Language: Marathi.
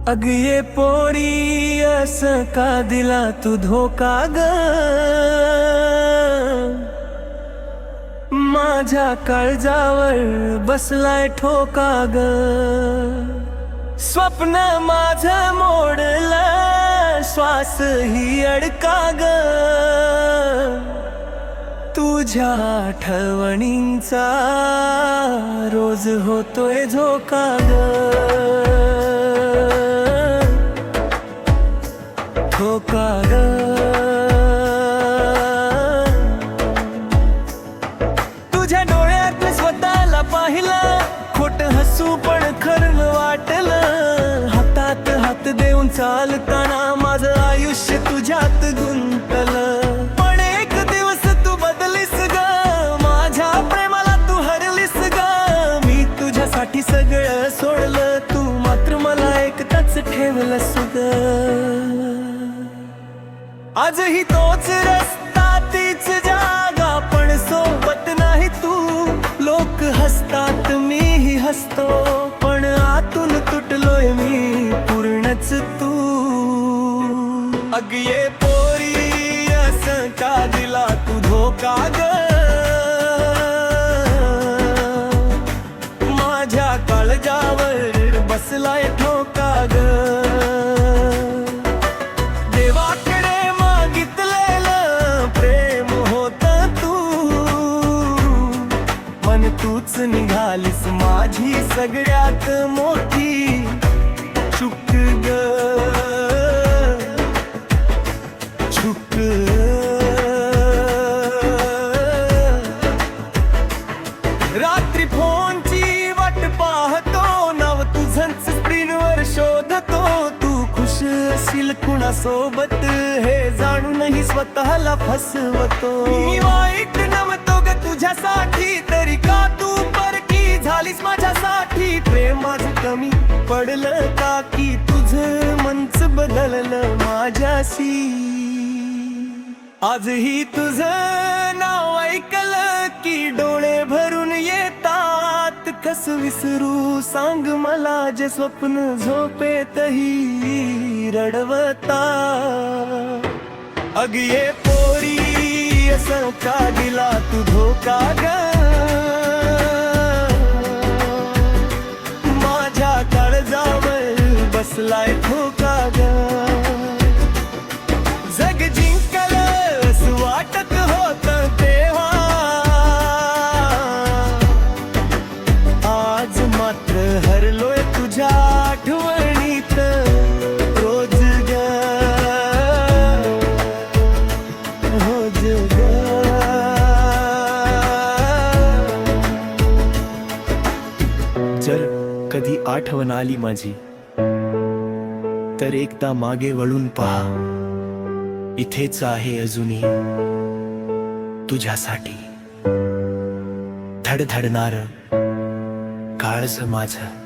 अग ये पोरी असं का दिला तू धोका ग, माझ्या काळजावर बसलाय ठोका ग. स्वप्न माझं मोडलं, श्वास ही अडका ग, तुझ्या आठवणींचा रोज होतोय झोका ग. धोका ग. तुझ्या डोळ्यात स्वतःला पाहिलं, खोट हसू पण खरं वाटलं. हातात हात देऊन चालताना माझं आयुष्य तुझ्यात गुंतलं. पण एक दिवस तू बदलीस ग, माझ्या प्रेमाला तू हरलीस ग. मी तुझ्यासाठी सगळं सोडलं, तू मात्र मला एकटाच ठेवलंस ग. आजही तोच रस्ता तीच जागा, पण सोबत नाही तू. लोक हसतात मीही हसतो, पण आतून तुटलोय मी पूर्णच तू. अग ये पोरी असं का दिला तू धोका ग, माझ्या काळजावर बसलाय ठोका ग. तूच निघालीस माझी सगळ्यात मोठी चूक ग, चूक. रात्री फोनची वाट पाहतो, नाव तुझंच स्क्रीनवर शोधतो. तू खुश असशील कुणासोबत हे जाणूनही स्वतःला फसवतो. मी वाईट नव्हतो ग तुझ्यासाठी, तरी का तू परकी झालीस माझ्यासाठी. प्रेम माझं कमी पडलं का, की तुझं मनच बदललं माझ्याशी. आजही तुझं नाव ऐकलं की डोळे भरून येतात. कसं विसरू सांग मला, जे स्वप्न झोपेतही रडवता. अग ये पोरी असं का दिला तू धोका ग, माझ्या काळजावर बसलाय ठोका ग. जग जिंकलं असं वाटत होत तेव्हा, आज मात्र हरलोय तुझ्या आठवणीत रोज ग, रोज ग. जर कधी आठवण आली माझी, तर एकदा मागे वळून पहा. इथेच आहे अजूनही तुझ्यासाठी धडधडणार काळज माझं.